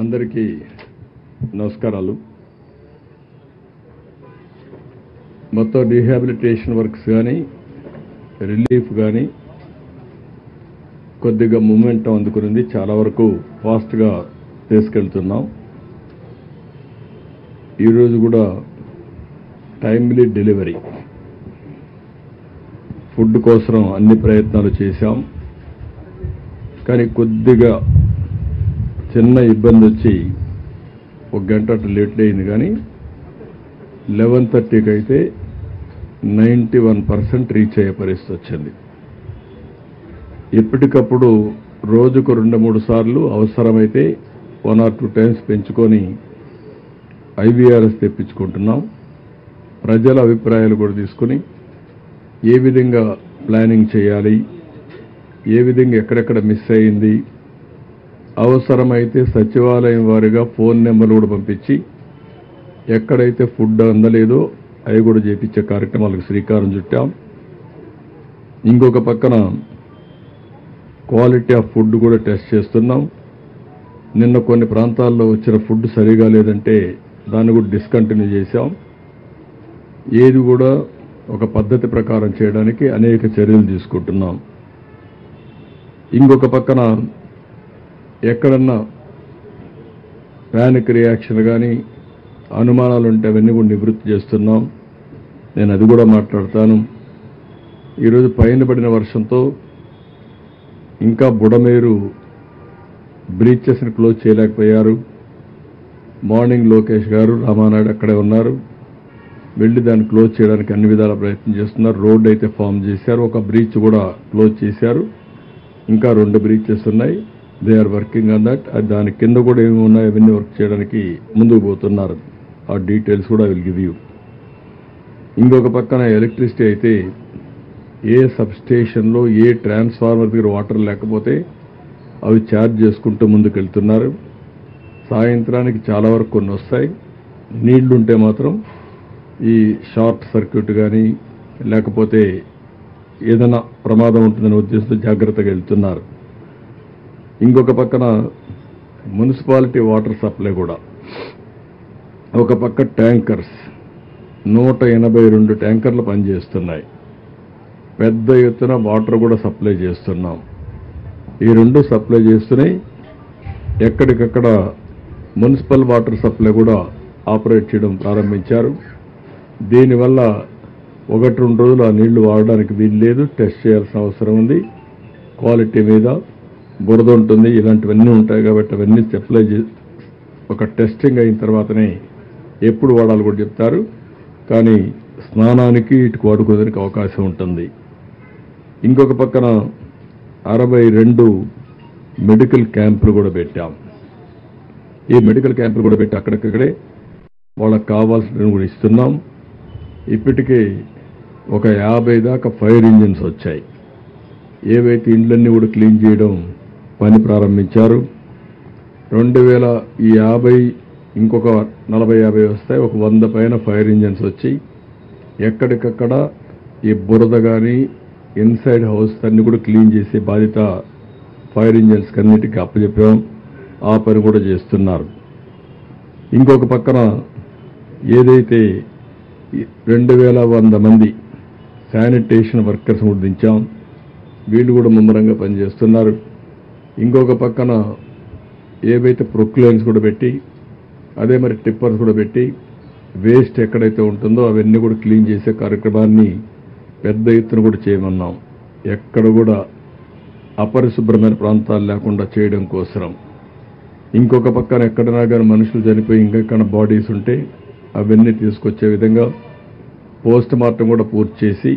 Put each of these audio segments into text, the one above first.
అందరికీ నమస్కారాలు. మొత్తం రీహాబిలిటేషన్ వర్క్స్ కానీ రిలీఫ్ కానీ కొద్దిగా మూమెంటం అందుకునింది. చాలా వరకు ఫాస్ట్గా తీసుకెళ్తున్నాం. ఈరోజు కూడా టైమ్లీ డెలివరీ ఫుడ్ కోసం అన్ని ప్రయత్నాలు చేశాం. కానీ కొద్దిగా చిన్న ఇబ్బంది వచ్చి 1 గంట అటు లేట్ అయింది. కానీ 11:30కి అయితే 91% రీచ్ అయ్యే పరిస్థితి వచ్చింది. ఎప్పటికప్పుడు రోజుకు 2-3 సార్లు అవసరమైతే 1 or 2 times పెంచుకొని IVRS తెప్పించుకుంటున్నాం. ప్రజల అభిప్రాయాలు కూడా తీసుకుని ఏ విధంగా ప్లానింగ్ చేయాలి, ఏ విధంగా ఎక్కడెక్కడ మిస్ అయింది, అవసరమైతే సచివాలయం వారిగా ఫోన్ నెంబర్లు కూడా పంపించి ఎక్కడైతే ఫుడ్ అందలేదో అవి కూడా చేపించే కార్యక్రమాలకు శ్రీకారం చుట్టాం. ఇంకొక పక్కన క్వాలిటీ ఆఫ్ ఫుడ్ కూడా టెస్ట్ చేస్తున్నాం. నిన్న కొన్ని ప్రాంతాల్లో వచ్చిన ఫుడ్ సరిగా లేదంటే దాన్ని కూడా డిస్కంటిన్యూ చేశాం. ఏది కూడా ఒక పద్ధతి ప్రకారం చేయడానికి అనేక చర్యలు తీసుకుంటున్నాం. ఇంకొక పక్కన ఎక్కడన్నా ప్యానిక్ రియాక్షన్ కానీ అనుమానాలు ఉంటే అవన్నీ కూడా నివృత్తి చేస్తున్నాం. నేను అది కూడా మాట్లాడతాను. ఈరోజు పైన పడిన వర్షంతో ఇంకా బుడమేరు బ్రీచెస్ని క్లోజ్ చేయలేకపోయారు. మార్నింగ్ లోకేష్ గారు, రామానాయుడు అక్కడే ఉన్నారు. వెళ్ళి దాన్ని క్లోజ్ చేయడానికి అన్ని విధాల ప్రయత్నం చేస్తున్నారు. రోడ్డు అయితే ఫామ్ చేశారు. ఒక బ్రీచ్ కూడా క్లోజ్ చేశారు. ఇంకా 2 బ్రీచెస్ ఉన్నాయి. They are working on that. దాని కింద కూడా ఏమి ఉన్నాయి అవన్నీ వర్క్ చేయడానికి ముందుకు పోతున్నారు. ఆ డీటెయిల్స్ కూడా విల్ గివ్ యూ. ఇంకొక పక్కన ఎలక్ట్రిసిటీ అయితే ఏ సబ్ స్టేషన్లో ఏ ట్రాన్స్ఫార్మర్ దగ్గర వాటర్ లేకపోతే అవి ఛార్జ్ చేసుకుంటూ ముందుకు వెళ్తున్నారు. సాయంత్రానికి చాలా వరకు కొన్ని వస్తాయి. నీళ్లుంటే మాత్రం ఈ షార్ట్ సర్క్యూట్ కానీ లేకపోతే ఏదైనా ప్రమాదం ఉంటుందనే ఉద్దేశంతో జాగ్రత్తగా వెళ్తున్నారు. ఇంకొక పక్కన మున్సిపాలిటీ వాటర్ సప్లై కూడా ఒక పక్క ట్యాంకర్స్ 182 ట్యాంకర్లు పనిచేస్తున్నాయి. పెద్ద ఎత్తున వాటర్ కూడా సప్లై చేస్తున్నాం. ఈ 2 సప్లై చేస్తున్నాయి. ఎక్కడికక్కడ మున్సిపల్ వాటర్ సప్లై కూడా ఆపరేట్ చేయడం ప్రారంభించారు. దీనివల్ల 1-2 రోజులు ఆ నీళ్లు వాడడానికి వీలు లేదు. టెస్ట్ చేయాల్సిన అవసరం ఉంది. క్వాలిటీ మీద బురద ఉంటుంది, ఇలాంటివన్నీ ఉంటాయి. కాబట్టి అవన్నీ సప్లై ఒక టెస్టింగ్ అయిన తర్వాతనే ఎప్పుడు వాడాలి కూడా చెప్తారు. కానీ స్నానానికి ఇటుకు వాడుకోవడానికి అవకాశం ఉంటుంది. ఇంకొక పక్కన 62 మెడికల్ క్యాంపులు కూడా పెట్టాం. ఈ మెడికల్ క్యాంపులు కూడా పెట్టి అక్కడికక్కడే వాళ్ళకి కావాల్సినవి కూడా ఇస్తున్నాం. ఇప్పటికే ఒక 50 దాకా ఫైర్ ఇంజిన్స్ వచ్చాయి. ఏవైతే ఇండ్లన్నీ కూడా క్లీన్ చేయడం పని ప్రారంభించారు. 2050 ఇంకొక 40-50 వస్తాయి. ఒక 100 పైన ఫైర్ ఇంజిన్స్ వచ్చి ఎక్కడికక్కడ ఈ బురద కానీ ఇన్సైడ్ హౌస్ అన్ని కూడా క్లీన్ చేసే బాధ్యత ఫైర్ ఇంజిన్స్ అన్నిటికీ అప్పచెప్పాం. ఆ పని కూడా చేస్తున్నారు. ఇంకొక పక్కన ఏదైతే 2100 మంది శానిటేషన్ వర్కర్స్ కూడా దించాం. వీళ్ళు కూడా ముమ్మరంగా పనిచేస్తున్నారు. ఇంకొక పక్కన ఏవైతే ప్రొక్లైన్స్ కూడా పెట్టి అదే మరి టిప్పర్స్ కూడా పెట్టి వేస్ట్ ఎక్కడైతే ఉంటుందో అవన్నీ కూడా క్లీన్ చేసే కార్యక్రమాన్ని పెద్ద ఎత్తున కూడా చేయమన్నాం. ఎక్కడ కూడా అపరిశుభ్రమైన ప్రాంతాలు లేకుండా చేయడం కోసం. ఇంకొక పక్కన ఎక్కడైనా కానీ మనుషులు చనిపోయి ఇంకెక్కడ బాడీస్ ఉంటే అవన్నీ తీసుకొచ్చే విధంగా పోస్ట్ మార్టం కూడా పూర్తి చేసి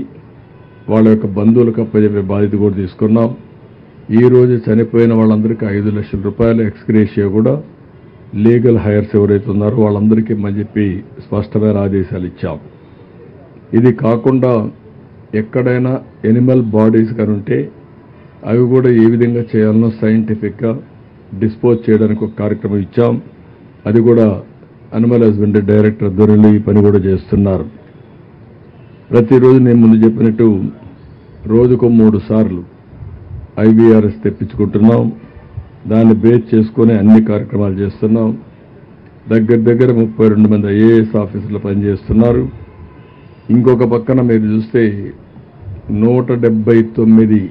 వాళ్ళ యొక్క బంధువులకు అప్పచెప్పే బాధ్యత కూడా తీసుకున్నాం. ఈ రోజు చనిపోయిన వాళ్ళందరికీ 5 లక్షల రూపాయల ఎక్స్గ్రేషియా కూడా లీగల్ హైర్స్ ఎవరైతే ఉన్నారో వాళ్ళందరికీ అని చెప్పి స్పష్టమైన ఆదేశాలు ఇచ్చాం. ఇది కాకుండా ఎక్కడైనా ఎనిమల్ బాడీస్ కానీ ఉంటే అవి కూడా ఏ విధంగా చేయాలనో సైంటిఫిక్గా డిస్పోజ్ చేయడానికి ఒక కార్యక్రమం ఇచ్చాం. అది కూడా అనిమల్ హస్బెండరీ డైరెక్టర్ ఆధ్వర్యంలో ఈ పని కూడా చేస్తున్నారు. ప్రతిరోజు నేను ముందు చెప్పినట్టు రోజుకు 3 సార్లు IVRS తెప్పించుకుంటున్నాం. దాన్ని బేస్ చేసుకొని అన్ని కార్యక్రమాలు చేస్తున్నాం. దగ్గర 32 మంది ఐఏఎస్ ఆఫీసర్లు పనిచేస్తున్నారు. ఇంకొక పక్కన మీరు చూస్తే 179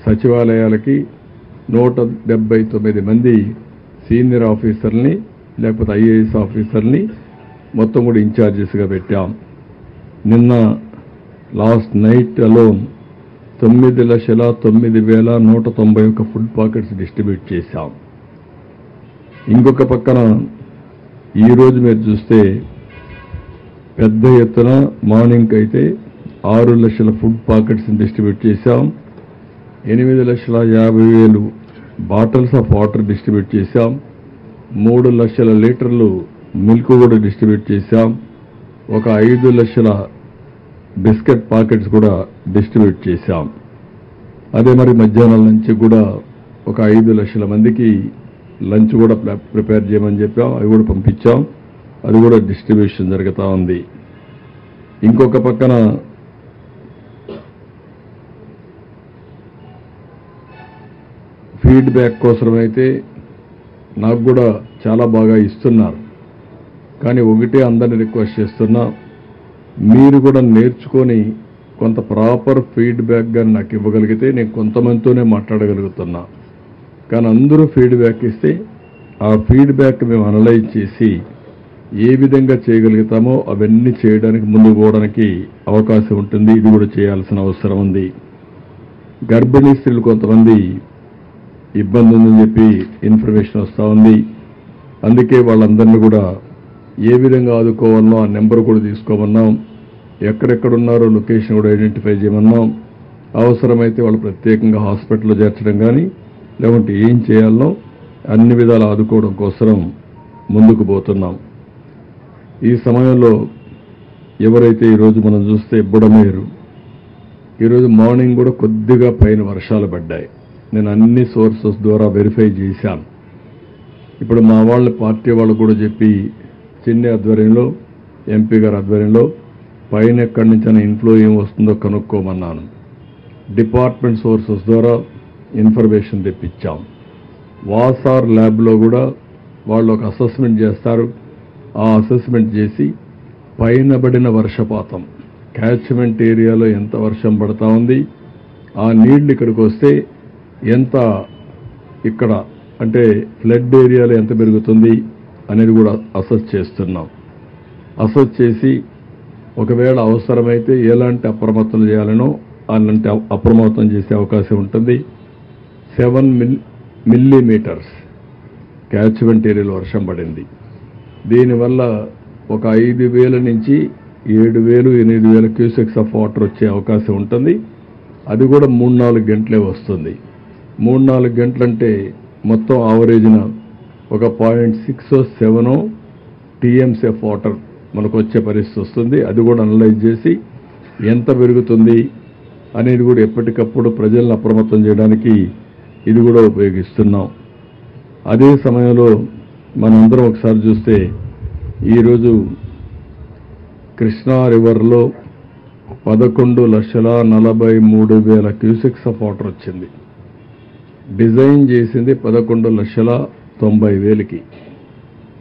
సచివాలయాలకి 179 మంది సీనియర్ ఆఫీసర్ని లేకపోతే ఐఏఎస్ ఆఫీసర్ని మొత్తం కూడా ఇన్ఛార్జెస్గా పెట్టాం. నిన్న last night alone 9,09,191 food packets distribute చేశాం. ఇంకొక పక్కన ఈరోజు మీరు చూస్తే పెద్ద ఎత్తున మార్నింగ్ అయితే 6 లక్షల ఫుడ్ పాకెట్స్ డిస్ట్రిబ్యూట్ చేశాం. 8,50,000 బాటిల్స్ ఆఫ్ వాటర్ డిస్ట్రిబ్యూట్ చేశాం. 3 లక్షల లీటర్లు మిల్క్ కూడా డిస్ట్రిబ్యూట్ చేశాం. ఒక 5 లక్షల బిస్కెట్ పాకెట్స్ కూడా డిస్ట్రిబ్యూట్ చేశాం. అదే మరి మధ్యాహ్నం లంచ్ కూడా ఒక 5 లక్షల మందికి లంచ్ కూడా ప్రిపేర్ చేయమని చెప్పాం. అవి కూడా పంపించాం. అది కూడా డిస్ట్రిబ్యూషన్ జరుగుతూ ఉంది. ఇంకొక పక్కన ఫీడ్బ్యాక్ కోసమైతే నాకు కూడా చాలా బాగా ఇస్తున్నారు. కానీ ఒకటే అందరిని రిక్వెస్ట్ చేస్తున్నా, మీరు కూడా నేర్చుకొని కొంత ప్రాపర్ ఫీడ్బ్యాక్గా నాకు ఇవ్వగలిగితే నేను కొంతమందితోనే మాట్లాడగలుగుతున్నా. కానీ అందరూ ఫీడ్బ్యాక్ ఇస్తే ఆ ఫీడ్బ్యాక్ మేము అనలైజ్ చేసి ఏ విధంగా చేయగలుగుతామో అవన్నీ చేయడానికి ముందుకు పోవడానికి అవకాశం ఉంటుంది. ఇది కూడా చేయాల్సిన అవసరం ఉంది. గర్భిణీ స్త్రీలు కొంతమంది ఇబ్బంది ఉందని చెప్పి ఇన్ఫర్మేషన్ వస్తూ ఉంది. అందుకే వాళ్ళందరినీ కూడా ఏ విధంగా ఆదుకోవాలనో ఆ నెంబర్ కూడా తీసుకోమన్నాం. ఎక్కడెక్కడున్నారో లొకేషన్ కూడా ఐడెంటిఫై చేయమన్నాం. అవసరమైతే వాళ్ళు ప్రత్యేకంగా హాస్పిటల్లో చేర్చడం కానీ లేకుంటే ఏం చేయాలనో అన్ని విధాలు ఆదుకోవడం కోసం ముందుకు పోతున్నాం. ఈ సమయంలో ఎవరైతే ఈరోజు మనం చూస్తే బుడమేరు, ఈరోజు మార్నింగ్ కూడా కొద్దిగా పైన వర్షాలు పడ్డాయి. నేను అన్ని సోర్సెస్ ద్వారా వెరిఫై చేశాను. ఇప్పుడు మా వాళ్ళ పార్టీ వాళ్ళు కూడా చెప్పి చిన్న ఆధ్వర్యంలో ఎంపీ గారి ఆధ్వర్యంలో పైన ఎక్కడి నుంచి ఇన్ఫ్లో ఏం వస్తుందో కనుక్కోమన్నాను. డిపార్ట్మెంట్ సోర్సెస్ ద్వారా ఇన్ఫర్మేషన్ తెప్పించాం. వాసార్ ల్యాబ్లో కూడా వాళ్ళు ఒక అసెస్మెంట్ చేస్తారు. ఆ అసెస్మెంట్ చేసి పైన పడిన వర్షపాతం క్యాచ్మెంట్ ఏరియాలో ఎంత వర్షం పడతా ఉంది, ఆ నీళ్లు ఇక్కడికి వస్తే ఎంత ఇక్కడ అంటే ఫ్లడ్ ఏరియాలో ఎంత పెరుగుతుంది అనేది కూడా అసెస్ చేస్తున్నాం. అసెస్ చేసి ఒకవేళ అవసరమైతే ఎలాంటి అప్రమత్తం చేయాలనో అలాంటి అప్రమత్తం చేసే అవకాశం ఉంటుంది. 7 మిల్లీమీటర్స్ క్యాచ్మెంట్ ఏరియాలో వర్షం పడింది. దీనివల్ల ఒక 5,000 నుంచి 7,000, 8,000 క్యూసెక్స్ ఆఫ్ వాటర్ వచ్చే అవకాశం ఉంటుంది. అది కూడా 3-4 గంటలే వస్తుంది. 3-4 గంటలంటే మొత్తం ఆవరేజ్న ఒక 0.6-7 టీఎంసీ ఆఫ్ వాటర్ మనకు వచ్చే పరిస్థితి వస్తుంది. అది కూడా అనలైజ్ చేసి ఎంత పెరుగుతుంది అనేది కూడా ఎప్పటికప్పుడు ప్రజలను అప్రమత్తం చేయడానికి ఇది కూడా ఉపయోగిస్తున్నాం. అదే సమయంలో మనందరం ఒకసారి చూస్తే ఈరోజు కృష్ణా రివర్లో 11,43,000 క్యూసెక్స్ ఆఫ్ వాటర్ వచ్చింది. డిజైన్ చేసింది 11,90,000కి.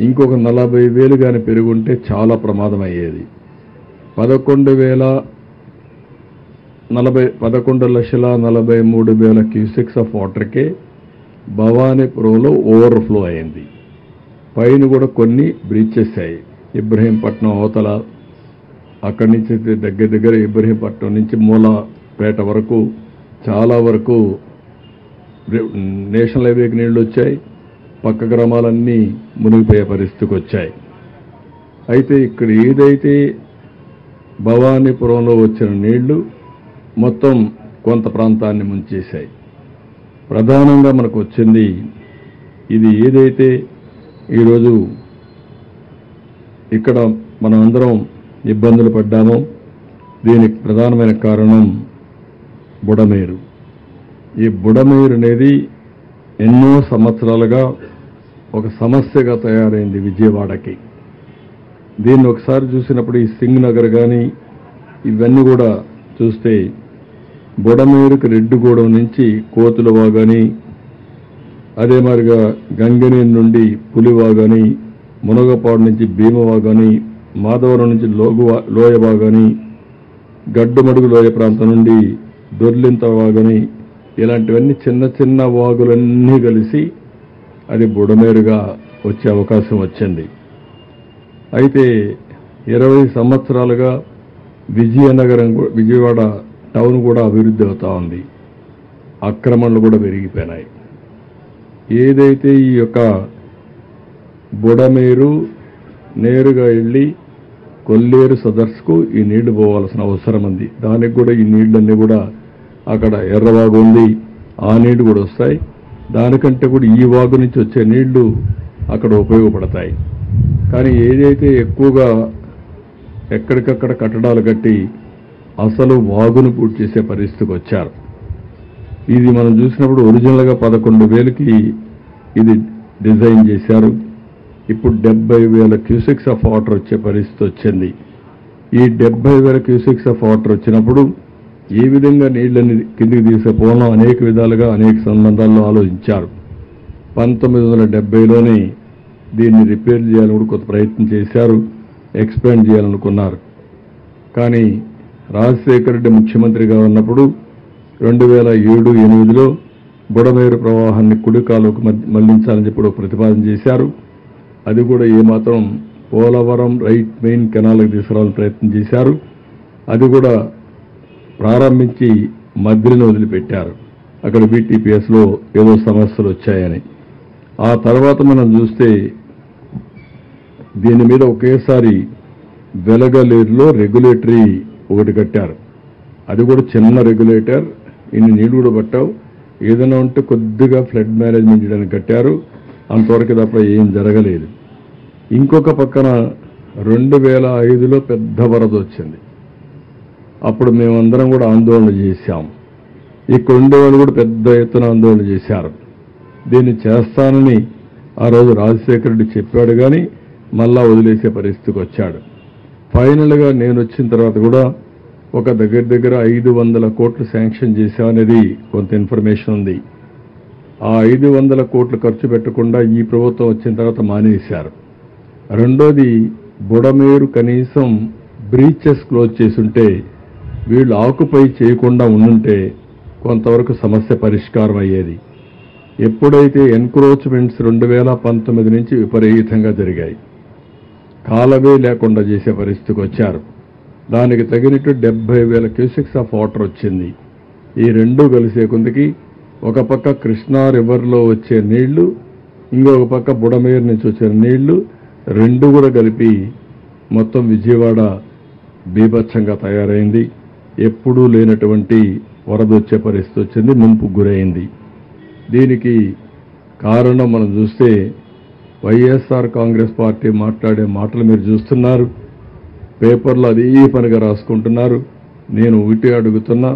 ఇంకొక 40,000 కానీ పెరుగుంటే చాలా ప్రమాదం అయ్యేది. 11,43,000 క్యూసెక్స్ ఆఫ్ వాటర్కే భవానీపురంలో ఓవర్ఫ్లో అయింది. పైన కూడా కొన్ని బ్రీచెస్ అయ్యాయి. ఇబ్రహీంపట్నం అవతల అక్కడి నుంచి దగ్గర ఇబ్రహీంపట్నం నుంచి మూలపేట వరకు చాలా వరకు నేషనల్ హైవేకి నీళ్లు వచ్చాయి. పక్క గ్రామాలన్నీ మునిగిపోయే పరిస్థితికి వచ్చాయి. అయితే ఇక్కడ ఏదైతే భవానీపురంలో వచ్చిన నీళ్లు మొత్తం కొంత ప్రాంతాన్ని ముంచేశాయి. ప్రధానంగా మనకు వచ్చింది ఇది ఏదైతే ఈరోజు ఇక్కడ మనం అందరం ఇబ్బందులు పడ్డామో దీనికి ప్రధానమైన కారణం బుడమేరు. ఈ బుడమేరు అనేది ఎన్నో సంవత్సరాలుగా ఒక సమస్యగా తయారైంది విజయవాడకి. దీన్ని ఒకసారి చూసినప్పుడు ఈ సింగ్ నగర్ కానీ ఇవన్నీ కూడా చూస్తే బుడమేరుకు రెడ్డిగూడెం నుంచి కోతులవా కానీ అదే మాదిరిగా గంగినేని నుండి పులివాగని, మునగపాడు నుంచి భీమవాగని, మాధవరం నుంచి లోయవాగని, గడ్డుమడుగు లోయ ప్రాంతం నుండి దొర్లింత వాగని, ఇలాంటివన్నీ చిన్న చిన్న వాగులన్నీ కలిసి అది బుడమేరుగా వచ్చే అవకాశం వచ్చింది. అయితే 20 సంవత్సరాలుగా విజయవాడ టౌన్ కూడా అభివృద్ధి అవుతా ఉంది. ఆక్రమణలు కూడా పెరిగిపోయినాయి. ఏదైతే ఈ యొక్క బుడమేరు నేరుగా వెళ్ళి కొల్లేరు సదర్స్కు ఈ నీళ్లు పోవాల్సిన అవసరం ఉంది. దానికి కూడా ఈ నీళ్లన్నీ కూడా అక్కడ ఎర్రవాగు ఉంది, ఆ నీళ్లు కూడా వస్తాయి. దానికంటే కూడా ఈ వాగు నుంచి వచ్చే నీళ్లు అక్కడ ఉపయోగపడతాయి. కానీ ఏదైతే ఎక్కువగా ఎక్కడికక్కడ కట్టడాలు కట్టి అసలు వాగును పూర్తి చేసే పరిస్థితికి వచ్చారు. ఇది మనం చూసినప్పుడు ఒరిజినల్గా 11,000కి ఇది డిజైన్ చేశారు. ఇప్పుడు 70,000 క్యూసెక్స్ ఆఫ్ వాటర్ వచ్చే పరిస్థితి వచ్చింది. ఈ 70,000 క్యూసెక్స్ ఆఫ్ వాటర్ వచ్చినప్పుడు ఏ విధంగా నీళ్లని కిందికి తీసుకుపోవడం అనేక విధాలుగా అనేక సంబంధాల్లో ఆలోచించారు. 1970లోనే దీన్ని రిపేర్ చేయాలని కూడా కొంత ప్రయత్నం చేశారు, ఎక్స్పాండ్ చేయాలనుకున్నారు. కానీ రాజశేఖర రెడ్డి ముఖ్యమంత్రిగా ఉన్నప్పుడు 2007-8లో బుడమేరు ప్రవాహాన్ని కుడికాలకు మళ్లించాలని చెప్పి ప్రతిపాదన చేశారు. అది కూడా ఏమాత్రం పోలవరం రైట్ మెయిన్ కెనాల్కి తీసుకురావాలని ప్రయత్నం చేశారు. అది కూడా ప్రారంభించి మధ్యలో వదిలిపెట్టారు. అక్కడ BTPSలో ఏదో సమస్యలు వచ్చాయని. ఆ తర్వాత మనం చూస్తే దీని మీద ఒకేసారి వెలగలేరులో రెగ్యులేటరీ ఒకటి కట్టారు. అది కూడా చిన్న రెగ్యులేటర్, ఇన్ని నీళ్లు కూడా పట్టావు, ఏదైనా ఉంటే కొద్దిగా ఫ్లడ్ మేనేజ్మెంట్ చేయడానికి కట్టారు. అంతవరకు తప్ప ఏం జరగలేదు. ఇంకొక పక్కన 2005లో పెద్ద వరద వచ్చింది. అప్పుడు మేమందరం కూడా ఆందోళన చేశాం. ఇక్కడ ఉండేవాళ్ళు కూడా పెద్ద ఎత్తున ఆందోళన చేశారు. దీన్ని చేస్తానని ఆ రోజు రాజశేఖర రెడ్డి చెప్పాడు, కానీ మళ్ళా వదిలేసే పరిస్థితికి వచ్చాడు. ఫైనల్గా నేను వచ్చిన తర్వాత కూడా ఒక దగ్గర 500 కోట్లు శాంక్షన్ చేశామనేది కొంత ఇన్ఫర్మేషన్ ఉంది. ఆ 500 కోట్లు ఖర్చు పెట్టకుండా ఈ ప్రభుత్వం వచ్చిన తర్వాత మానేశారు. రెండోది, బుడమేరు కనీసం బ్రీచెస్ క్లోజ్ చేసుంటే, వీళ్ళు ఆకుపై చేయకుండా ఉండుంటే కొంతవరకు సమస్య పరిష్కారం అయ్యేది. ఎప్పుడైతే ఎన్క్రోచ్మెంట్స్ 2019 నుంచి విపరీతంగా జరిగాయి, కాలవే లేకుండా చేసే పరిస్థితికి వచ్చారు. దానికి తగినట్టు 70,000 క్యూసెక్స్ ఆఫ్ వాటర్ వచ్చింది. ఈ రెండూ కలిసే కొందికి ఒక పక్క కృష్ణా రివర్లో వచ్చే నీళ్లు, ఇంకొక పక్క బుడమేరు నుంచి వచ్చే నీళ్లు, రెండు కూడా కలిపి మొత్తం విజయవాడ బీభత్సంగా తయారైంది. ఎప్పుడూ లేనటువంటి వరద వచ్చే పరిస్థితి వచ్చింది, ముంపుకు గురైంది. దీనికి కారణం మనం చూస్తే వైఎస్ఆర్ కాంగ్రెస్ పార్టీ మాట్లాడే మాటలు మీరు చూస్తున్నారు. పేపర్లో అదే పనిగా రాసుకుంటున్నారు. నేను ఒకటి అడుగుతున్నా,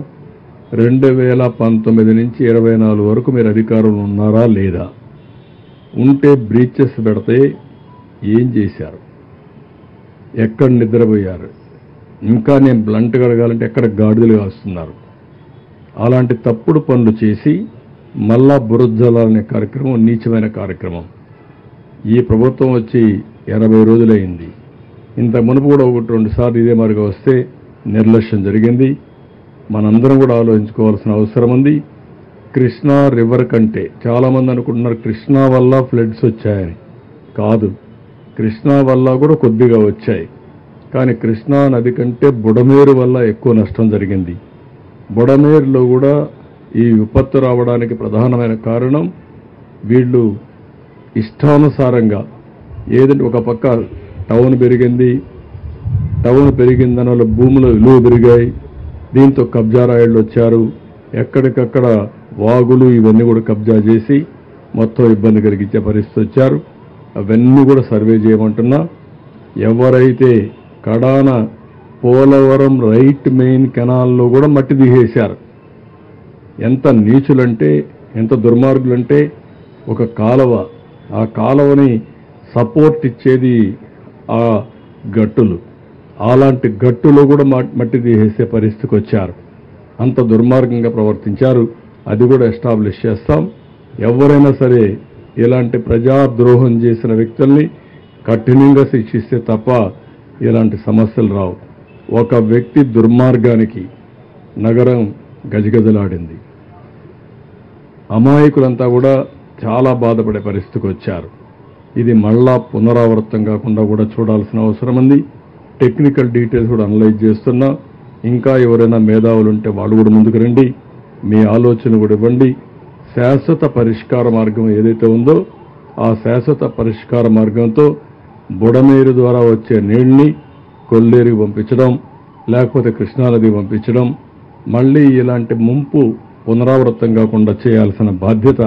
2019 నుంచి 24 వరకు మీరు అధికారంలో ఉన్నారా లేదా? ఉంటే బ్రీచెస్ పెడితే ఏం చేశారు? ఎక్కడ నిద్రపోయారు? ఇంకా నేను బ్లంట్గా అడగాలంటే ఎక్కడ గాడిదలు కాస్తున్నారు? అలాంటి తప్పుడు పనులు చేసి మళ్ళా బురజలాలనే కార్యక్రమం నీచమైన కార్యక్రమం. ఈ ప్రభుత్వం వచ్చి 80 రోజులైంది. ఇంత మునుపు కూడా 1-2 సార్లు ఇదే మరిగా వస్తే నిర్లక్ష్యం జరిగింది. మనందరం కూడా ఆలోచించుకోవాల్సిన అవసరం ఉంది. కృష్ణా రివర్ కంటే చాలామంది అనుకుంటున్నారు కృష్ణా వల్ల ఫ్లడ్స్ వచ్చాయని. కాదు, కృష్ణా వల్ల కూడా కొద్దిగా వచ్చాయి. కానీ కృష్ణా నది కంటే బుడమేరు వల్ల ఎక్కువ నష్టం జరిగింది. బుడమేరులో కూడా ఈ విపత్తు రావడానికి ప్రధానమైన కారణం వీళ్ళు ఇష్టానుసారంగా ఏదంటే ఒక పక్క టౌన్ పెరిగింది, టౌన్ పెరిగిన దానివల్ల భూముల విలువ పెరిగాయి, దీంతో కబ్జా రాయుళ్ళు వచ్చారు, ఎక్కడికక్కడ వాగులు ఇవన్నీ కూడా కబ్జా చేసి మొత్తం ఇబ్బంది కలిగించే పరిస్థితి వచ్చారు. అవన్నీ కూడా సర్వే చేయమంటున్నా. ఎవరైతే కడాన పోలవరం రైట్ మెయిన్ కెనాల్లో కూడా మట్టి తీసేశారు. ఎంత నీచులంటే, ఎంత దుర్మార్గులంటే, ఒక కాలువ, ఆ కాలువని సపోర్ట్ ఇచ్చేది ఆ గట్టులు, అలాంటి గట్టులో కూడా మట్టి తీసేసే పరిస్థితికి వచ్చారు. అంత దుర్మార్గంగా ప్రవర్తించారు. అది కూడా ఎస్టాబ్లిష్ చేస్తాం. ఎవరైనా సరే ఇలాంటి ప్రజాద్రోహం చేసిన వ్యక్తుల్ని కఠినంగా శిక్షిస్తే తప్ప ఇలాంటి సమస్యలు రావు. ఒక వ్యక్తి దుర్మార్గానికి నగరం గజగజలాడింది. అమాయకులంతా కూడా చాలా బాధపడే పరిస్థితికి వచ్చారు. ఇది మళ్ళా పునరావృతం కాకుండా కూడా చూడాల్సిన అవసరం ఉంది. టెక్నికల్ డీటెయిల్స్ కూడా అనలైజ్ చేస్తున్నా. ఇంకా ఎవరైనా మేధావులు ఉంటే వాళ్ళు కూడా ముందుకు రండి, మీ ఆలోచన కూడా ఇవ్వండి. శాశ్వత పరిష్కార మార్గం ఏదైతే ఉందో ఆ శాశ్వత పరిష్కార మార్గంతో బుడమేరు ద్వారా వచ్చే నీళ్ళని కొల్లేరుకి పంపించడం, లేకపోతే కృష్ణానదికి పంపించడం, మళ్ళీ ఇలాంటి ముంపు పునరావృతం కాకుండా చేయాల్సిన బాధ్యత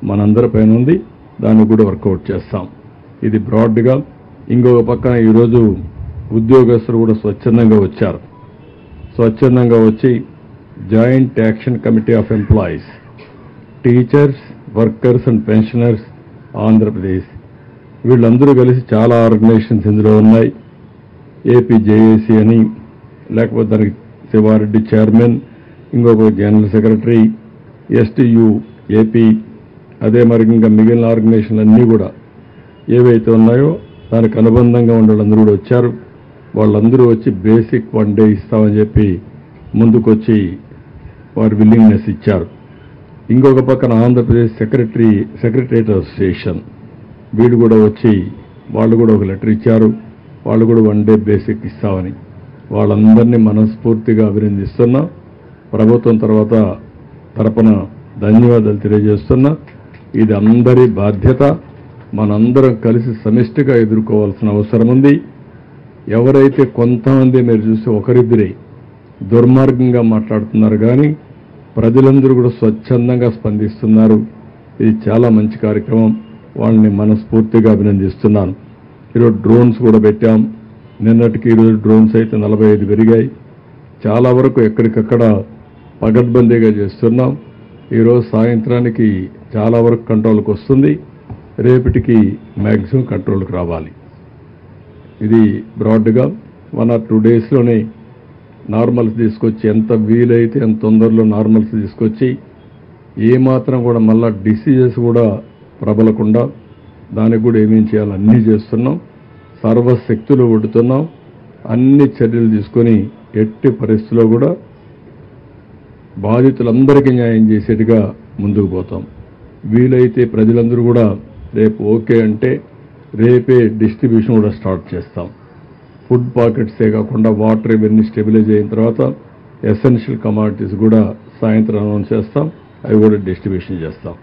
మనందరిపైన ఉంది. దాన్ని కూడా వర్కౌట్ చేస్తాం. ఇది బ్రాడ్గా. ఇంకొక పక్కన ఈరోజు ఉద్యోగస్తులు కూడా స్వచ్ఛందంగా వచ్చారు. స్వచ్ఛందంగా వచ్చి joint action committee of employees, teachers, workers and pensioners Andhra Pradesh, వీళ్ళందరూ కలిసి చాలా ఆర్గనైజేషన్స్ ఇందులో ఉన్నాయి. ఏపీ జేఏసీ అని, లేకపోతే దానికి శివారెడ్డి చైర్మన్, ఇంకొక జనరల్ సెక్రటరీ, ఎస్టీయూ ఏపీ, అదే మరి ఇంకా మిగిలిన ఆర్గనైజేషన్లు అన్నీ కూడా ఏవైతే ఉన్నాయో దానికి అనుబంధంగా ఉండే వాళ్ళందరూ కూడా వచ్చారు. వాళ్ళందరూ వచ్చి బేసిక్ 1 డే ఇస్తామని చెప్పి ముందుకొచ్చి వారు విల్లింగ్నెస్ ఇచ్చారు. ఇంకొక పక్కన ఆంధ్రప్రదేశ్ సెక్రటరియట్ అసోసియేషన్ వీడు కూడా వచ్చి వాళ్ళు కూడా ఒక లెటర్ ఇచ్చారు. వాళ్ళు కూడా 1 డే బేసిక్ ఇస్తామని. వాళ్ళందరినీ మనస్ఫూర్తిగా అభినందిస్తున్నా. ప్రభుత్వం తరపున ధన్యవాదాలు తెలియజేస్తున్నా. ఇది అందరి బాధ్యత. మనందరం కలిసి సమిష్టిగా ఎదుర్కోవాల్సిన అవసరం ఉంది. ఎవరైతే కొంతమంది మీరు చూస్తే ఒకరిద్దరే దుర్మార్గంగా మాట్లాడుతున్నారు, కానీ ప్రజలందరూ కూడా స్వచ్ఛందంగా స్పందిస్తున్నారు. ఇది చాలా మంచి కార్యక్రమం. వాళ్ళని మనస్ఫూర్తిగా అభినందిస్తున్నాను. ఈరోజు డ్రోన్స్ కూడా పెట్టాం. నిన్నటికి ఈరోజు డ్రోన్స్ అయితే 45 పెరిగాయి. చాలా వరకు ఎక్కడికక్కడ పగడ్బందీగా చేస్తున్నాం. ఈరోజు సాయంత్రానికి చాలా వరకు కంట్రోల్కి వస్తుంది. రేపటికి మ్యాక్సిమం కంట్రోల్కి రావాలి. ఇది బ్రాడ్గా 1 or 2 డేస్లోనే నార్మల్స్ తీసుకొచ్చి, ఎంత వీలైతే అంత తొందరలో నార్మల్స్ తీసుకొచ్చి, ఏమాత్రం కూడా మళ్ళా డిసీజెస్ కూడా ప్రబలకుండా దానికి కూడా ఏమేం చేయాలో అన్నీ చేస్తున్నాం. సర్వశక్తులు ఒడ్డుతున్నాం. అన్ని చర్యలు తీసుకొని ఎట్టి పరిస్థితుల్లో కూడా బాధితులందరికీ న్యాయం చేసేట్టుగా ముందుకు పోతాం. వీలైతే ప్రజలందరూ కూడా రేపు ఓకే అంటే రేపే డిస్ట్రిబ్యూషన్ కూడా స్టార్ట్ చేస్తాం. ఫుడ్ పాకెట్సే కాకుండా వాటర్ ఇవన్నీ స్టెబిలైజ్ అయిన తర్వాత ఎసెన్షియల్ కమాడిటీస్ కూడా సాయంత్రం అనౌన్స్ చేస్తాం. అవి కూడా డిస్ట్రిబ్యూషన్ చేస్తాం.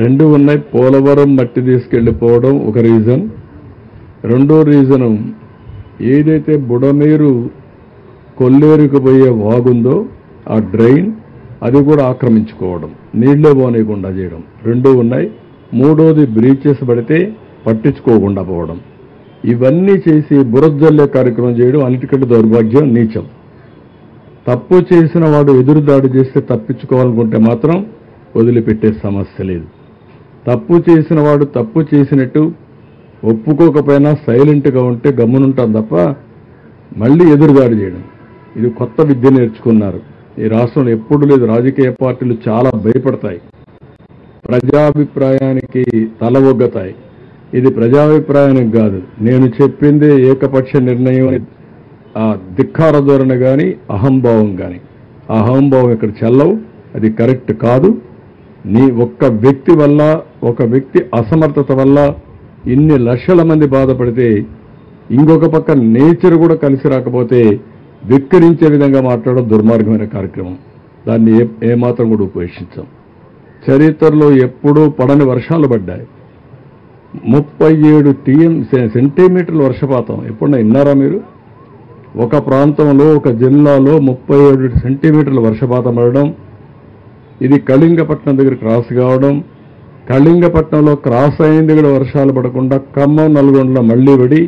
రెండు ఉన్నాయి. పోలవరం మట్టి తీసుకెళ్లిపోవడం ఒక రీజన్. రెండో రీజను ఏదైతే బుడమేరు కొల్లేరుకు పోయే వాగుందో ఆ డ్రైన్ అది కూడా ఆక్రమించుకోవడం, నీళ్లే పోనీయకుండా చేయడం, రెండూ ఉన్నాయి. మూడోది బ్రీచెస్ పడితే పట్టించుకోకుండా పోవడం. ఇవన్నీ చేసి బురదజల్లే కార్యక్రమం చేయడం అన్నిటికంటే దౌర్భాగ్యం, నీచం. తప్పు చేసిన వాడు ఎదురుదాడి చేస్తే తప్పించుకోవాలనుకుంటే మాత్రం వదిలిపెట్టే సమస్య లేదు. తప్పు చేసిన వాడు తప్పు చేసినట్టు ఒప్పుకోకపోయినా సైలెంట్గా ఉంటే గమ్మునుంటాం తప్ప మళ్ళీ ఎదురుదాడి చేయడం, ఇది కొత్త విద్య నేర్చుకున్నారు. ఈ రాష్ట్రంలో ఎప్పుడు లేదు. రాజకీయ పార్టీలు చాలా భయపడతాయి, ప్రజాభిప్రాయానికి తల ఒగ్గతాయి. ఇది ప్రజాభిప్రాయానికి కాదు, నేను చెప్పిందే ఏకపక్ష నిర్ణయం అని ఆ ధిక్కార ధోరణి కానీ అహంభావం కానీ, ఆ అహంభావం ఇక్కడ చెల్లవు. అది కరెక్ట్ కాదు. నీ ఒక్క వ్యక్తి వల్ల, ఒక వ్యక్తి అసమర్థత వల్ల ఇన్ని లక్షల మంది బాధపడితే, ఇంకొక పక్క నేచర్ కూడా కలిసి రాకపోతే విక్కరించే విధంగా మాట్లాడడం దుర్మార్గమైన కార్యక్రమం. దాన్ని ఏమాత్రం కూడా ఉపేక్షించాం. చరిత్రలో ఎప్పుడూ పడని వర్షాలు పడ్డాయి. 37 సెంటీమీటర్ల వర్షపాతం ఎప్పుడన్నా విన్నారా మీరు? ఒక ప్రాంతంలో, ఒక జిల్లాలో 37 సెంటీమీటర్ల వర్షపాతం పడడం. ఇది కళింగపట్నం దగ్గర క్రాస్ కావడం. కళింగపట్నంలో క్రాస్ అయింది కూడా వర్షాలు పడకుండా ఖమ్మం, నల్గొండలో మళ్లీ పడి,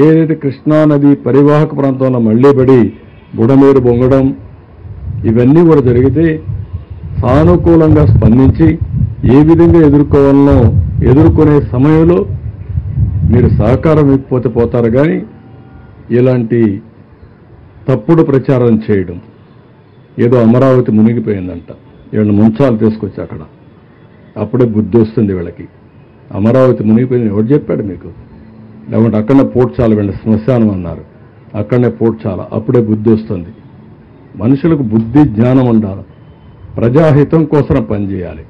ఏదైతే కృష్ణానది పరివాహక ప్రాంతంలో మళ్లీ పడి బుడమేరు బొంగడం, ఇవన్నీ కూడా జరిగితే సానుకూలంగా స్పందించి ఏ విధంగా ఎదుర్కోవాలనో ఎదుర్కొనే సమయంలో మీరు సహకారం ఇవ్వకపోతే పోతారు, కానీ ఇలాంటి తప్పుడు ప్రచారం చేయడం, ఏదో అమరావతి మునిగిపోయిందంట, వీళ్ళని ముంచాలు తీసుకొచ్చి అక్కడ, అప్పుడే బుద్ధి వస్తుంది వీళ్ళకి. అమరావతి మునిగిపోయింది ఎవరు చెప్పాడు మీకు? లేకుంటే అక్కడనే పోడ్చాల, వీళ్ళ శ్మశానం అన్నారు, అక్కడనే పోడ్చాల, అప్పుడే బుద్ధి వస్తుంది. మనుషులకు బుద్ధి జ్ఞానం ఉండాలి, ప్రజాహితం కోసం పనిచేయాలి.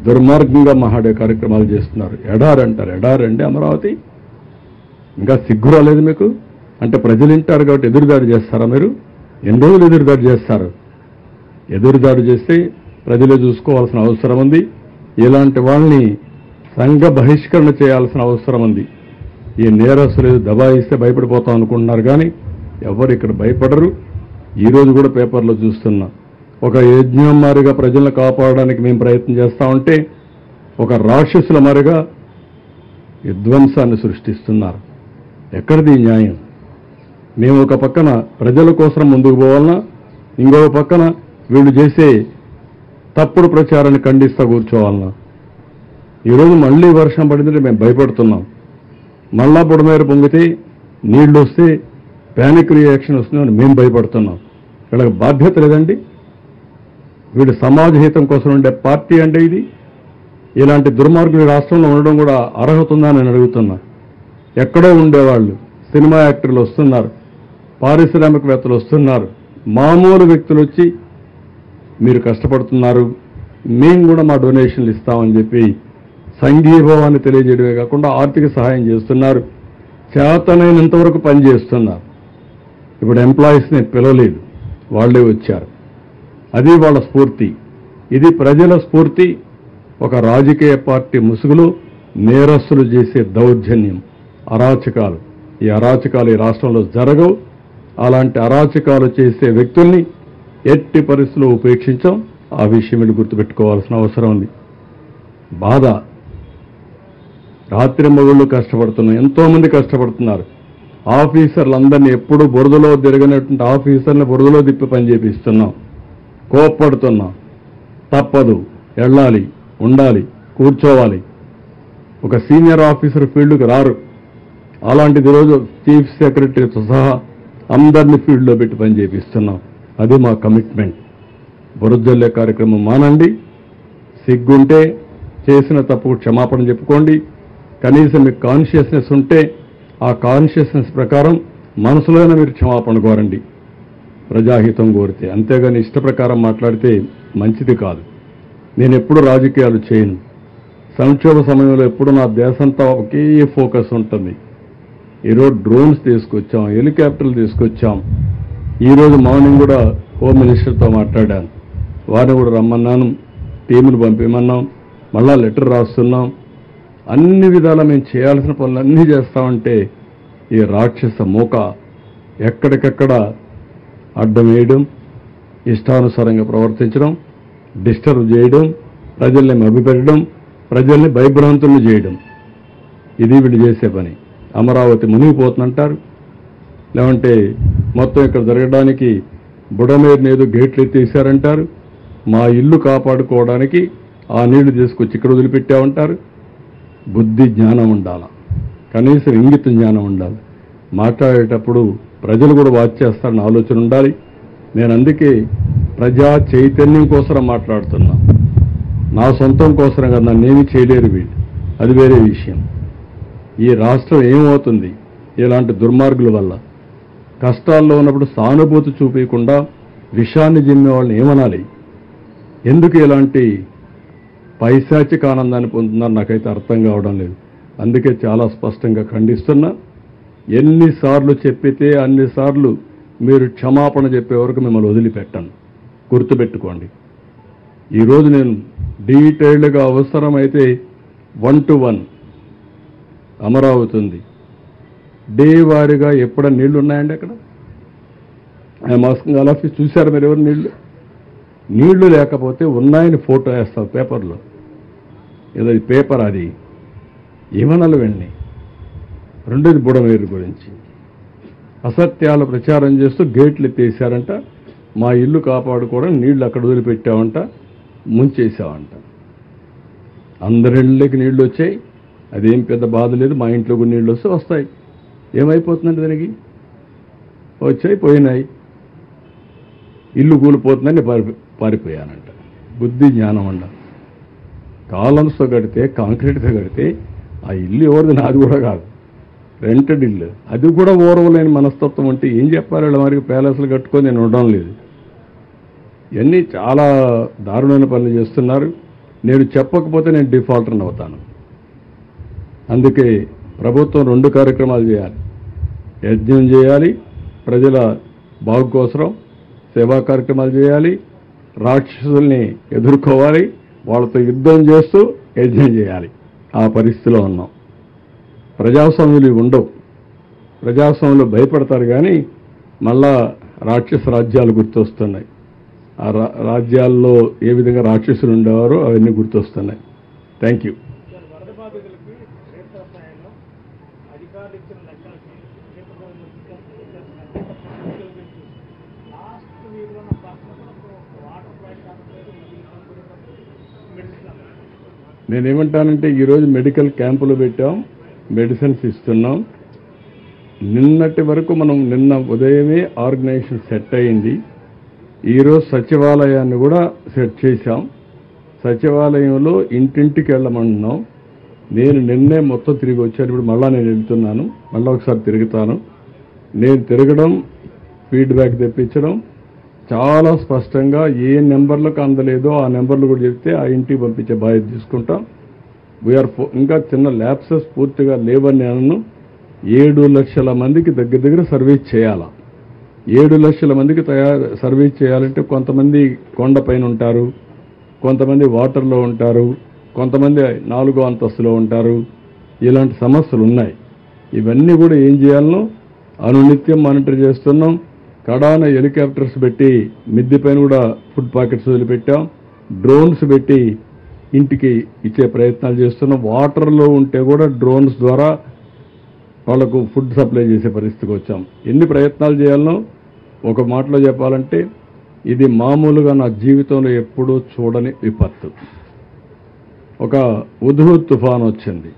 దుర్మార్గంగా మహాడే కార్యక్రమాలు చేస్తున్నారు. ఎడారంటారు, ఎడారండి అమరావతి? ఇంకా సిగ్గు రాలేదు మీకు? అంటే ప్రజలు వింటారు కాబట్టి ఎదురుదాడి చేస్తారా మీరు? ఎన్ని రోజులు ఎదురుదాడి చేస్తారు? ఎదురుదాడి చేస్తే ప్రజలే చూసుకోవాల్సిన అవసరం ఉంది. ఇలాంటి వాళ్ళని సంఘ బహిష్కరణ చేయాల్సిన అవసరం ఉంది. ఈ నేరస్తులు దబాయిస్తే భయపడిపోతాం అనుకుంటున్నారు, కానీ ఎవరు ఇక్కడ భయపడరు. ఈరోజు కూడా పేపర్లో చూస్తున్నా, ఒక యజ్ఞం మారిగా ప్రజలను కాపాడడానికి మేము ప్రయత్నం చేస్తా ఉంటే ఒక రాక్షసుల మారిగా విధ్వంసాన్ని సృష్టిస్తున్నారు. ఎక్కడిది న్యాయం? మేము ఒక పక్కన ప్రజల కోసం ముందుకు పోవాలన్నా, ఇంకొక పక్కన వీళ్ళు చేసే తప్పుడు ప్రచారాన్ని ఖండిస్తూ కూర్చోవాలన్నా? ఈరోజు మళ్ళీ వర్షం పడిందంటే మేము భయపడుతున్నాం. మళ్ళా బుడమేరు పొంగితే నీళ్లు వస్తే ప్యానిక్ రియాక్షన్ వస్తుందని మేము భయపడుతున్నాం. వీళ్ళకి బాధ్యత లేదండి? వీడు సమాజ హితం కోసం ఉండే పార్టీ అంటే ఇది? ఇలాంటి దుర్మార్గులు రాష్ట్రంలో ఉండడం కూడా అర్హత ఉందా నేను అడుగుతున్నా. ఎక్కడో ఉండేవాళ్ళు సినిమా యాక్టర్లు వస్తున్నారు, పారిశ్రామికవేత్తలు వస్తున్నారు, మామూలు వ్యక్తులు వచ్చి మీరు కష్టపడుతున్నారు, మేము కూడా మా డొనేషన్లు ఇస్తామని చెప్పి సంఘీభావాన్ని తెలియజేయడమే కాకుండా ఆర్థిక సహాయం చేస్తున్నారు, చేతనైనంతవరకు పనిచేస్తున్నారు. ఇప్పుడు ఎంప్లాయీస్ని పిలవలేదు, వాళ్లే వచ్చారు. అది వాళ్ళ స్ఫూర్తి. ఇది ప్రజల స్ఫూర్తి. ఒక రాజకీయ పార్టీ ముసుగులో నేరస్తులు చేసే దౌర్జన్యం, అరాచకాలు. ఈ అరాచకాలు ఈ రాష్ట్రంలో జరగవు. అలాంటి అరాచకాలు చేసే వ్యక్తుల్ని ఎట్టి పరిస్థితుల్లో ఉపేక్షించాం. ఆ విషయం మీరు గుర్తుపెట్టుకోవాల్సిన అవసరం ఉంది. బాధ. రాత్రి మగుళ్ళు కష్టపడుతున్నాం, ఎంతోమంది కష్టపడుతున్నారు. ఆఫీసర్లందరినీ ఎప్పుడూ బురదలో తిరగనటువంటి ఆఫీసర్ని బురదలో తిప్పి పనిచేపిస్తున్నాం. కోప్పడుతున్నాం. తప్పదు, వెళ్ళాలి, ఉండాలి, కూర్చోవాలి. ఒక సీనియర్ ఆఫీసర్ ఫీల్డ్కి రారు. అలాంటిది ఈరోజు చీఫ్ సెక్రటరీతో సహా అందరినీ ఫీల్డ్లో పెట్టి పనిచేపిస్తున్నాం. అది మా కమిట్మెంట్. బురదజల్లే కార్యక్రమం మానండి. సిగ్గుంటే చేసిన తప్పుకు క్షమాపణ చెప్పుకోండి. కనీసం మీకు కాన్షియస్నెస్ ఉంటే ఆ కాన్షియస్నెస్ ప్రకారం మనసులోనే మీరు క్షమాపణ కోరండి, ప్రజాహితం కోరితే. అంతేగాని ఇష్ట ప్రకారం మాట్లాడితే మంచిది కాదు. నేను ఎప్పుడు రాజకీయాలు చేయను. సంక్షోభ సమయంలో ఎప్పుడు నా దేశంతా ఒకే ఫోకస్ ఉంటుంది. ఈరోజు డ్రోన్స్ తీసుకొచ్చాం, హెలికాప్టర్లు తీసుకొచ్చాం. ఈరోజు మార్నింగ్ కూడా హోమ్ మినిస్టర్తో మాట్లాడాను. వారిని కూడా రమ్మన్నాను, టీములు పంపిమన్నాం, మళ్ళా లెటర్ రాస్తున్నాం. అన్ని విధాలా మేము చేయాల్సిన పనులన్నీ చేస్తామంటే ఈ రాక్షస మూక ఎక్కడికెక్కడ అడ్డం వేయడం, ఇష్టానుసారంగా ప్రవర్తించడం, డిస్టర్బ్ చేయడం, ప్రజల్ని మభ్యపెట్టడం, ప్రజల్ని భయభ్రాంతులను చేయడం, ఇది వీళ్ళు చేసే పని. అమరావతి మునిగిపోతుందంటారు, లేదంటే మొత్తం ఇక్కడ జరగడానికి బుడమేరుని ఏదో గేట్లు ఎత్తేసారంటారు. మా ఇల్లు కాపాడుకోవడానికి ఆ నీళ్లు తీసుకొచ్చి ఇక్కడ వదిలిపెట్టామంటారు. బుద్ధి జ్ఞానం ఉండాలి, కనీసం ఇంగిత జ్ఞానం ఉండాలి. మాట్లాడేటప్పుడు ప్రజలు కూడా వాచ్ చేస్తారని ఆలోచన ఉండాలి. నేను అందుకే ప్రజా చైతన్యం కోసం మాట్లాడుతున్నా. నా సొంతం కోసం కదా, నన్నేమీ చేయలేరు వీళ్ళు, అది వేరే విషయం. ఈ రాష్ట్రం ఏమవుతుంది ఇలాంటి దుర్మార్గుల వల్ల? కష్టాల్లో ఉన్నప్పుడు సానుభూతి చూపించకుండా విషాన్ని జిమ్మే వాళ్ళని ఏమనాలి? ఎందుకు ఇలాంటి పైశాచిక ఆనందాన్ని పొందుతున్నారు నాకైతే అర్థం కావడం లేదు. అందుకే చాలా స్పష్టంగా ఖండిస్తున్నా. ఎన్నిసార్లు చెప్పితే అన్నిసార్లు మీరు క్షమాపణ చెప్పే వరకు మిమ్మల్ని వదిలిపెట్టాను, గుర్తుపెట్టుకోండి. ఈరోజు నేను డీటెయిల్డ్గా అవసరమైతే 1-to-1 అమరావతి ఉంది. డే వారీగా ఎప్పుడైనా నీళ్లు ఉన్నాయండి అక్కడ? I'm asking all of you. చూశారు మీరు ఎవరు నీళ్లు? నీళ్లు లేకపోతే ఉన్నాయని ఫోటో వేస్తావు పేపర్లో. ఏదో పేపర్ అది ఏమనాలి వెళ్ళి. రెండోది బుడమేరు గురించి అసత్యాలు ప్రచారం చేస్తూ గేట్లు ఎత్తేసారంట. మా ఇల్లు కాపాడుకోవడం నీళ్లు అక్కడ వదిలిపెట్టావంట, ముంచేసావంట. అందరిళ్ళకి నీళ్లు వచ్చాయి. అదేం పెద్ద బాధ లేదు, మా ఇంట్లో కొన్ని నీళ్ళు వస్తే వస్తాయి. ఏమైపోతుందండి దానికి? వచ్చాయి, పోయినాయి. ఇల్లు కూలిపోతుందని పారిపోయానంట. బుద్ధి జ్ఞానం అండ. కాలమ్స్తో కడితే, కాంక్రీట్తో కడితే ఆ ఇల్లు ఎవరిది? నాది కూడా కాదు, రెంటెడ్ ఇల్లు. అది కూడా ఓర్వలేని మనస్తత్వం అంటే ఏం చెప్పాలి? వాళ్ళ మరి ప్యాలెస్లు కట్టుకొని నేను ఉండడం లేదు. ఇవన్నీ చాలా దారుణమైన పనులు చేస్తున్నారు. నేను చెప్పకపోతే నేను డిఫాల్టర్ని అవుతాను. అందుకే ప్రభుత్వం 2 కార్యక్రమాలు చేయాలి. యజ్ఞం చేయాలి, ప్రజల బాగు కోసం సేవా కార్యక్రమాలు చేయాలి, రాక్షసుల్ని ఎదుర్కోవాలి, వాళ్ళతో యుద్ధం చేస్తూ యజ్ఞం చేయాలి. ఆ పరిస్థితిలో ఉన్నాం. ప్రజాస్వామ్యులు ఉండవు. ప్రజాస్వామ్యులు భయపడతారు, కానీ మళ్ళా రాక్షస రాజ్యాలు గుర్తొస్తున్నాయి. ఆ రాజ్యాల్లో ఏ విధంగా రాక్షసులు ఉండేవారో అవన్నీ గుర్తొస్తున్నాయి. Thank you. నేనేమంటానంటే ఈరోజు మెడికల్ క్యాంపులు పెట్టాం, మెడిసిన్స్ ఇస్తున్నాం. నిన్నటి వరకు నిన్న ఉదయమే ఆర్గనైజేషన్ సెట్ అయింది. ఈరోజు సచివాలయాన్ని కూడా సెట్ చేశాం. సచివాలయంలో ఇంటింటికి వెళ్ళమన్నాం. నేను నిన్నే మొత్తం తిరిగి వచ్చాను. ఇప్పుడు మళ్ళా నేను వెళ్తున్నాను, మళ్ళీ ఒకసారి తిరుగుతాను. నేను తిరగడం, ఫీడ్బ్యాక్ తెప్పించడం, చాలా స్పష్టంగా ఏ నెంబర్లకు అందలేదో ఆ నెంబర్లు కూడా చెప్తే ఆ ఇంటికి పంపించే బాధ్యత తీసుకుంటాం. ఇంకా చిన్న ల్యాబ్సెస్ పూర్తిగా లేవని నేను 7 లక్షల మందికి దగ్గర సర్వీస్ చేయాలా. 7 లక్షల మందికి సర్వీస్ చేయాలంటే కొంతమంది కొండపైన ఉంటారు, కొంతమంది వాటర్లో ఉంటారు, కొంతమంది 4వ అంతస్తులో ఉంటారు. ఇలాంటి సమస్యలు ఉన్నాయి. ఇవన్నీ కూడా ఏం చేయాలనో అనునిత్యం మానిటర్ చేస్తున్నాం. కడాన హెలికాప్టర్స్ పెట్టి మిద్దె పైన కూడా ఫుడ్ పాకెట్స్ వదిలిపెట్టాం. డ్రోన్స్ పెట్టి ఇంటికి ఇచ్చే ప్రయత్నాలు చేస్తున్నాం. వాటర్లో ఉంటే కూడా డ్రోన్స్ ద్వారా వాళ్లకు ఫుడ్ సప్లై చేసే పరిస్థితికి వచ్చాం. ఎన్ని ప్రయత్నాలు చేయాలనో ఒక మాటలో చెప్పాలంటే ఇది మామూలుగా నా జీవితంలో ఎప్పుడూ చూడని విపత్తు. ఒక ఉధృత్ తుఫాన్ వచ్చింది,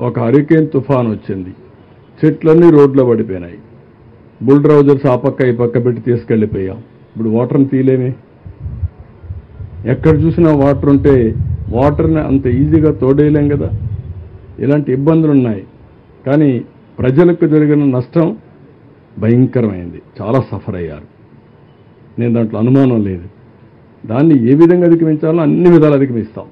ఒక హరికేన్ తుఫాన్ వచ్చింది, చెట్లన్నీ రోడ్లో పడిపోయినాయి. బుల్డ్రౌజర్స్ ఆ పక్క ఈ పక్క పెట్టి తీసుకెళ్ళిపోయాం. ఇప్పుడు వాటర్ని తీయలేమే. ఎక్కడ చూసినా వాటర్ ఉంటే వాటర్ని అంత ఈజీగా తోడేయలేం కదా. ఇలాంటి ఇబ్బందులు ఉన్నాయి. కానీ ప్రజలకు జరిగిన నష్టం భయంకరమైంది. చాలా సఫర్ అయ్యారు. నేను దాంట్లో అనుమానం లేదు. దాన్ని ఏ విధంగా అధిగమించాలో అన్ని విధాలు అధిగమిస్తాం.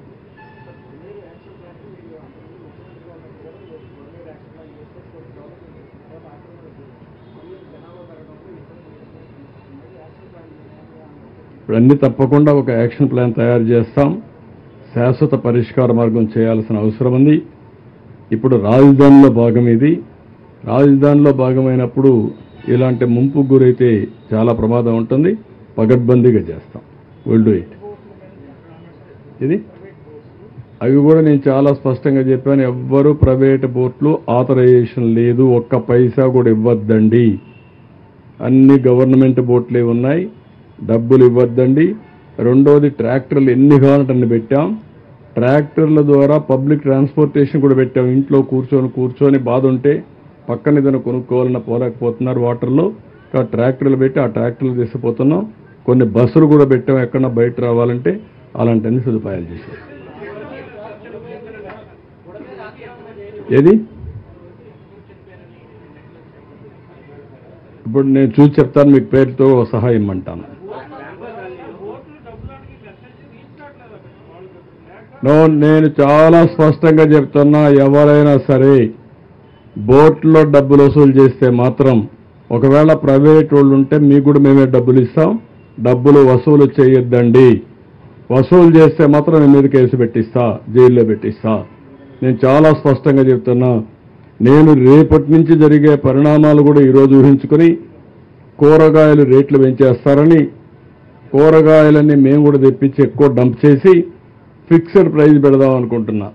ఇప్పుడు అన్ని తప్పకుండా ఒక యాక్షన్ ప్లాన్ తయారు చేస్తాం. శాశ్వత పరిష్కార మార్గం చేయాల్సిన అవసరం ఉంది. ఇప్పుడు రాజధానిలో భాగం ఇది. రాజధానిలో భాగమైనప్పుడు ఇలాంటి ముంపు గురైతే చాలా ప్రమాదం ఉంటుంది. పగడ్బందీగా చేస్తాం. Will do it. ఇది అవి కూడా నేను చాలా స్పష్టంగా చెప్పాను. ఎవ్వరూ ప్రైవేట్ బోట్లు ఆథరైజేషన్ లేదు, ఒక్క పైసా కూడా ఇవ్వద్దండి. అన్ని గవర్నమెంట్ బోట్లే ఉన్నాయి, డబ్బులు ఇవ్వద్దండి. రెండోది ట్రాక్టర్లు ఎన్ని కావాలంటే అన్ని పెట్టాం. ట్రాక్టర్ల ద్వారా పబ్లిక్ ట్రాన్స్పోర్టేషన్ కూడా పెట్టాం. ఇంట్లో కూర్చొని బాధ ఉంటే పక్కన ఏదైనా కొనుక్కోవాలన్నా పోలేకపోతున్నారు వాటర్లో. ట్రాక్టర్లు పెట్టి ఆ ట్రాక్టర్లు తీసుకుపోతున్నాం. కొన్ని బస్సులు కూడా పెట్టాం, ఎక్కడన్నా బయట రావాలంటే అలాంటి అన్ని సదుపాయాలు చేశాం. ఏది ఇప్పుడు నేను చూసి చెప్తాను, మీకు పేరుతో సహాయం అంటాను. నేను చాలా స్పష్టంగా చెప్తున్నా, ఎవరైనా సరే బోట్లో డబ్బులు వసూలు చేస్తే మాత్రం, ఒకవేళ ప్రైవేట్ వాళ్ళు ఉంటే మీకు కూడా మేమే డబ్బులు ఇస్తాం. డబ్బులు వసూలు చేయొద్దండి. వసూలు చేస్తే మాత్రం నేను మీద కేసు పెట్టిస్తా, జైల్లో పెట్టిస్తా. నేను చాలా స్పష్టంగా చెప్తున్నా. నేను రేపటి నుంచి జరిగే పరిణామాలు కూడా ఈరోజు ఊహించుకొని కూరగాయలు రేట్లు పెంచేస్తారని, కూరగాయలన్నీ మేము కూడా తెప్పించి ఎక్కువ డంప్ చేసి ఫిక్స్డ్ ప్రైస్ పెడదాం అనుకుంటున్నా.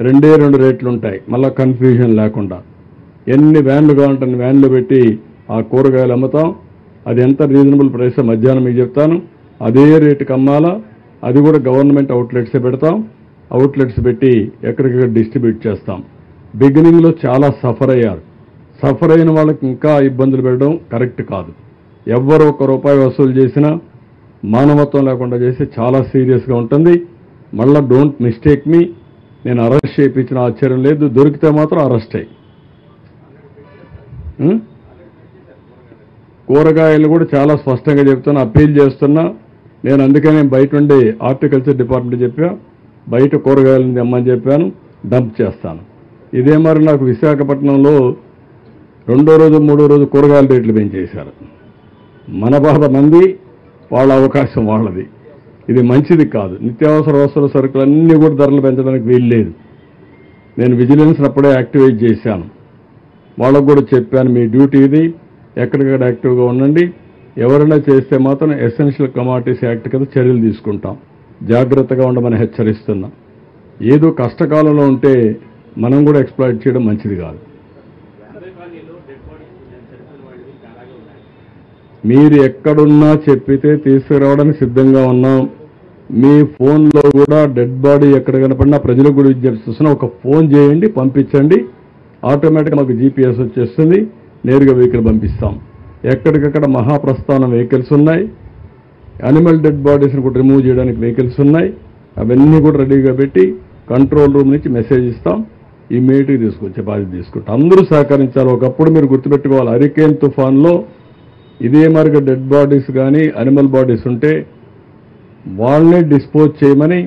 2 రేట్లు ఉంటాయి, మళ్ళీ కన్ఫ్యూజన్ లేకుండా. ఎన్ని వ్యాన్లు కావాలంటే అన్ని వ్యాన్లు పెట్టి ఆ కూరగాయలు అమ్ముతాం. అది ఎంత రీజనబుల్ ప్రైస్ మధ్యాహ్నం మీకు చెప్తాను. అదే రేటుకి అమ్మాలా. అది కూడా గవర్నమెంట్ అవుట్లెట్సే పెడతాం. అవుట్లెట్స్ పెట్టి ఎక్కడికక్కడ డిస్ట్రిబ్యూట్ చేస్తాం. బిగినింగ్లో చాలా సఫర్ అయ్యారు. సఫర్ అయిన వాళ్ళకి ఇంకా ఇబ్బందులు పెట్టడం కరెక్ట్ కాదు. ఎవ్వరు ₹1 వసూలు చేసినా మానవత్వం లేకుండా చేస్తే చాలా సీరియస్గా ఉంటుంది. మళ్ళా డోంట్ మిస్టేక్ మీ, నేను అరెస్ట్ చేయించిన ఆశ్చర్యం లేదు. దొరికితే మాత్రం అరెస్ట్ అయ్యి. కూరగాయలు కూడా చాలా స్పష్టంగా చెప్తున్నా, అప్పీల్ చేస్తున్నా. నేను అందుకనే బయట ఉండి హార్టికల్చర్ డిపార్ట్మెంట్ చెప్పా, బయట కూరగాయలను తెమ్మని చెప్పాను, డంప్ చేస్తాను. ఇదే మరి నాకు విశాఖపట్నంలో 2వ రోజు 3వ రోజు కూరగాయల రేట్లు పెంచేశారు. మన బాధ మంది, వాళ్ళ అవకాశం వాళ్ళది. ఇది మంచిది కాదు. నిత్యావసర వస్తువుల సరుకులన్నీ కూడా ధరలు పెంచడానికి వీల్లేదు. నేను విజిలెన్స్ అప్పుడే యాక్టివేట్ చేశాను. వాళ్ళకు కూడా చెప్పాను, మీ డ్యూటీ ఇది, ఎక్కడికక్కడ యాక్టివ్గా ఉండండి. ఎవరైనా చేస్తే మాత్రం ఎసెన్షియల్ కమాడిటీస్ యాక్ట్ కింద చర్యలు తీసుకుంటాం. జాగ్రత్తగా ఉండమని హెచ్చరిస్తున్నా. ఏదో కష్టకాలంలో ఉంటే మనం కూడా ఎక్స్ప్లాయిట్ చేయడం మంచిది కాదు. మీరు ఎక్కడున్నా చెప్పితే తీసుకురావడానికి సిద్ధంగా ఉన్నాం. మీ ఫోన్లో కూడా డెడ్ బాడీ ఎక్కడ కనపడినా ప్రజలకు కూడా విజ్ఞప్తిస్తున్నా, ఒక ఫోన్ చేయండి, పంపించండి. ఆటోమేటిక్గా మాకు GPS వచ్చేస్తుంది, నేరుగా వెహికల్ పంపిస్తాం. ఎక్కడికక్కడ మహాప్రస్థానం వెహికల్స్ ఉన్నాయి. యానిమల్ డెడ్ బాడీస్ని కూడా రిమూవ్ చేయడానికి వెహికల్స్ ఉన్నాయి. అవన్నీ కూడా రెడీగా పెట్టి కంట్రోల్ రూమ్ నుంచి మెసేజ్ ఇస్తాం. ఇమీడియట్గా తీసుకొచ్చే బాధ్యత తీసుకుంటాం. అందరూ సహకరించాలి. ఒకప్పుడు మీరు గుర్తుపెట్టుకోవాలి, హరికేన్ తుఫాన్లో ఇదే మరిగా డెడ్ బాడీస్ కానీ అనిమల్ బాడీస్ ఉంటే వాళ్ళనే డిస్పోజ్ చేయమని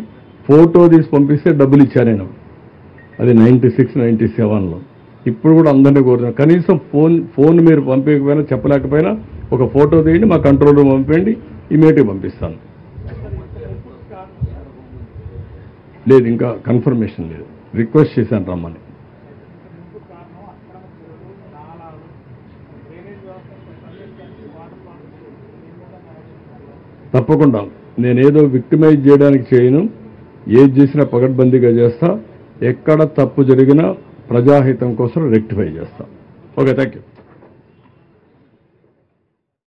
ఫోటో తీసి పంపిస్తే డబ్బులు ఇచ్చాను నేను. అది 96, 97లో. ఇప్పుడు కూడా అందరినీ కోరుతున్నాను, కనీసం ఫోన్ మీరు పంపించకపోయినా చెప్పలేకపోయినా ఒక ఫోటో తీయండి, మా కంట్రోల్ రూమ్ పంపండి, ఇమీడియట్గా పంపిస్తాను. లేదు, ఇంకా కన్ఫర్మేషన్ లేదు. రిక్వెస్ట్ చేశాను రమ్మని. తప్పకుండా నేనేదో విక్టిమైజ్ చేయడానికి చేయను. ఏది చేసినా పకడ్బందీగా చేస్తా. ఎక్కడ తప్పు జరిగినా ప్రజాహితం కోసం రెక్టిఫై చేస్తా. Okay, thank you.